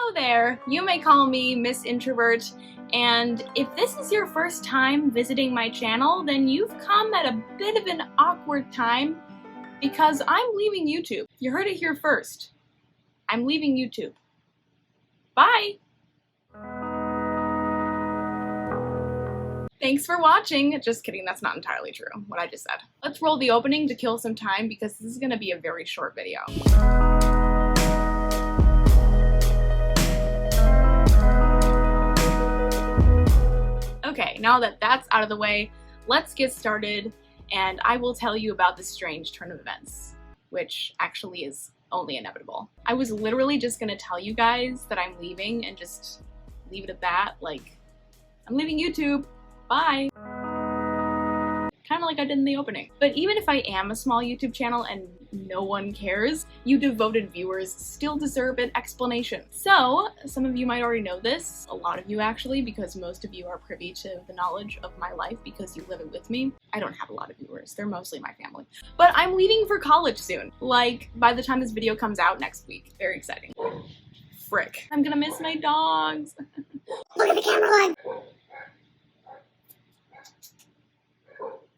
Hello there, you may call me Miss Introvert, and if this is your first time visiting my channel, then you've come at a bit of an awkward time because I'm leaving YouTube. You heard it here first. I'm leaving YouTube. Bye! Thanks for watching. Just kidding, that's not entirely true, what I just said. Let's roll the opening to kill some time because this is gonna be a very short video. Okay, now that that's out of the way, let's get started, and I will tell you about this strange turn of events, which actually is only inevitable. I was literally just gonna tell you guys that I'm leaving and just leave it at that, like, I'm leaving YouTube, bye! Kind of like I did in the opening. But even if I am a small YouTube channel and no one cares, you devoted viewers still deserve an explanation. So, some of you might already know this, a lot of you actually, because most of you are privy to the knowledge of my life because you live it with me. I don't have a lot of viewers, they're mostly my family. But I'm leaving for college soon, like by the time this video comes out next week. Very exciting. Frick. I'm gonna miss my dogs. Look at the camera line!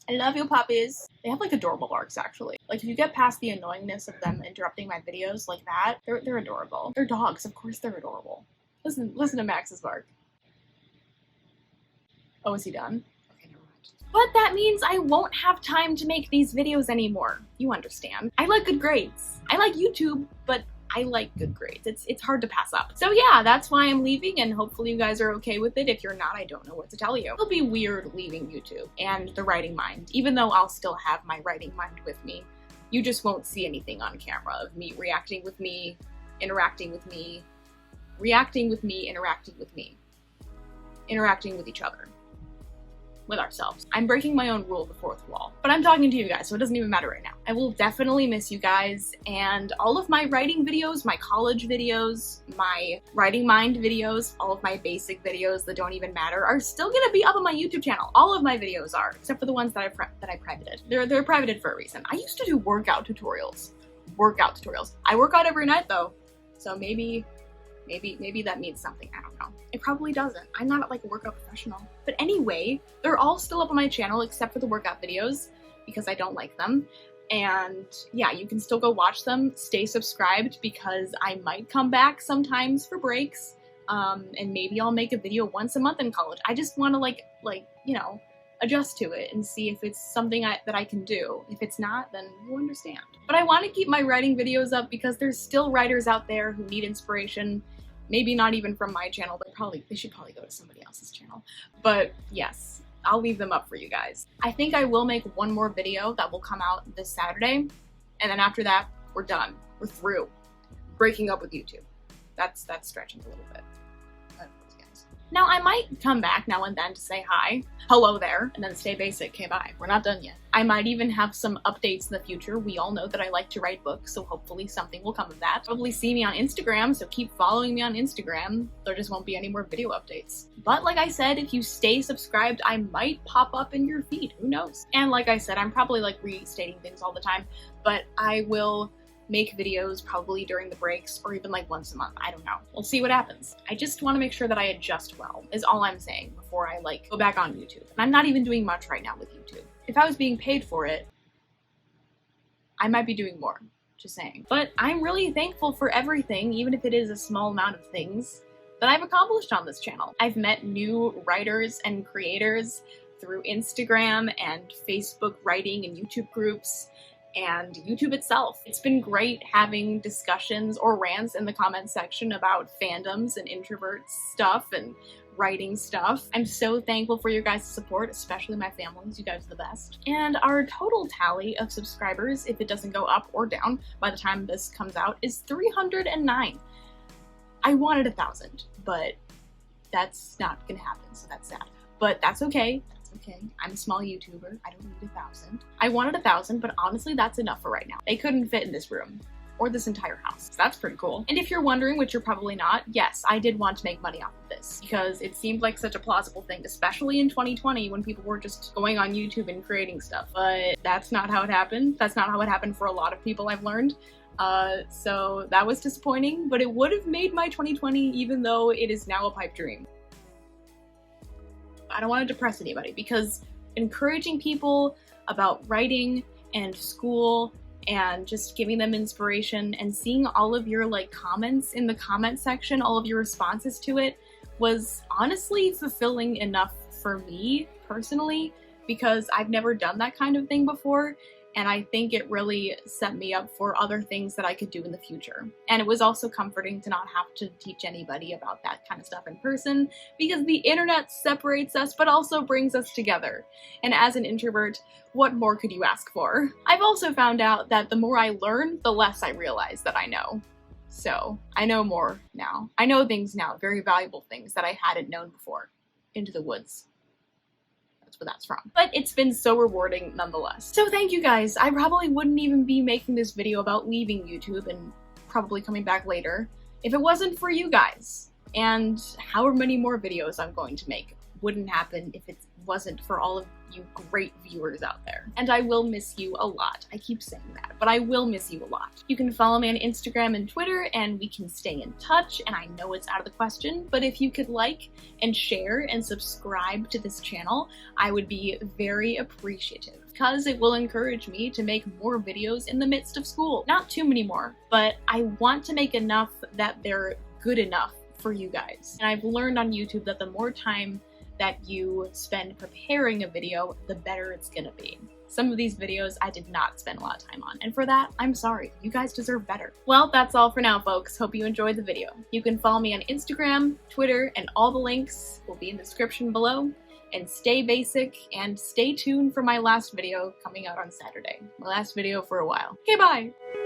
I love you, puppies. They have like adorable barks, actually. Like if you get past the annoyingness of them interrupting my videos like that, they're adorable. They're dogs, of course they're adorable. Listen to Max's bark. Oh, is he done? Okay, never mind. But that means I won't have time to make these videos anymore. You understand. I like good grades. I like YouTube, but I like good grades. It's hard to pass up. So yeah, that's why I'm leaving, and hopefully you guys are okay with it. If you're not, I don't know what to tell you. It'll be weird leaving YouTube and the writing mind, even though I'll still have my writing mind with me. You just won't see anything on camera of me reacting with me, interacting with me, reacting with me, interacting with me, interacting with each other. With ourselves. I'm breaking my own rule of the fourth wall. But I'm talking to you guys, so it doesn't even matter right now. I will definitely miss you guys, and all of my writing videos, my college videos, my writing mind videos, all of my basic videos that don't even matter are still gonna be up on my YouTube channel. All of my videos are, except for the ones that I privated. They're privated for a reason. I used to do workout tutorials. I work out every night though, so maybe that means something, I don't know. It probably doesn't. I'm not like a workout professional. But anyway, they're all still up on my channel except for the workout videos because I don't like them. And yeah, you can still go watch them. Stay subscribed because I might come back sometimes for breaks. And maybe I'll make a video once a month in college. I just want to like, you know, adjust to it and see if it's something that I can do. If it's not, then you'll understand. But I want to keep my writing videos up because there's still writers out there who need inspiration. Maybe not even from my channel, but they should probably go to somebody else's channel. But yes, I'll leave them up for you guys. I think I will make one more video that will come out this Saturday, and then after that, we're done. We're through. Breaking up with YouTube. That's stretching a little bit. Now, I might come back now and then to say hi, hello there, and then stay basic, okay, bye. We're not done yet. I might even have some updates in the future. We all know that I like to write books, so hopefully something will come of that. Probably see me on Instagram, so keep following me on Instagram. There just won't be any more video updates. But like I said, if you stay subscribed, I might pop up in your feed, who knows? And like I said, I'm probably like restating things all the time, but I will make videos probably during the breaks or even like once a month. I don't know. We'll see what happens. I just want to make sure that I adjust well is all I'm saying before I like go back on YouTube. And I'm not even doing much right now with YouTube. If I was being paid for it, I might be doing more, just saying. But I'm really thankful for everything, even if it is a small amount of things that I've accomplished on this channel. I've met new writers and creators through Instagram and Facebook writing and YouTube groups and YouTube itself. It's been great having discussions or rants in the comments section about fandoms and introvert stuff and writing stuff. I'm so thankful for your guys' support, especially my families. You guys are the best. And our total tally of subscribers, if it doesn't go up or down by the time this comes out, is 309. I wanted 1,000, but that's not gonna happen, so that's sad. But that's okay. Okay, I'm a small YouTuber. I don't need 1,000. I wanted 1,000, but honestly, that's enough for right now. They couldn't fit in this room or this entire house. So that's pretty cool. And if you're wondering, which you're probably not, yes, I did want to make money off of this because it seemed like such a plausible thing, especially in 2020 when people were just going on YouTube and creating stuff. But that's not how it happened. That's not how it happened for a lot of people I've learned. So that was disappointing, but it would have made my 2020 even though it is now a pipe dream. I don't want to depress anybody because encouraging people about writing and school and just giving them inspiration and seeing all of your like comments in the comment section, all of your responses to it was honestly fulfilling enough for me personally because I've never done that kind of thing before. And I think it really set me up for other things that I could do in the future. And it was also comforting to not have to teach anybody about that kind of stuff in person because the internet separates us but also brings us together. And as an introvert, what more could you ask for? I've also found out that the more I learn, the less I realize that I know. So I know more now. I know things now, very valuable things that I hadn't known before. Into the woods. Where that's from. But it's been so rewarding nonetheless. So thank you guys. I probably wouldn't even be making this video about leaving YouTube and probably coming back later if it wasn't for you guys. And however many more videos I'm going to make wouldn't happen if it wasn't for all of you great viewers out there. And I will miss you a lot. I keep saying that, but I will miss you a lot. You can follow me on Instagram and Twitter and we can stay in touch, and I know it's out of the question, but if you could like and share and subscribe to this channel, I would be very appreciative because it will encourage me to make more videos in the midst of school. Not too many more, but I want to make enough that they're good enough for you guys. And I've learned on YouTube that the more time that you spend preparing a video, the better it's gonna be. Some of these videos I did not spend a lot of time on, and for that, I'm sorry. You guys deserve better. Well, that's all for now, folks. Hope you enjoyed the video. You can follow me on Instagram, Twitter, and all the links will be in the description below. And stay basic, and stay tuned for my last video coming out on Saturday. My last video for a while. Okay, bye!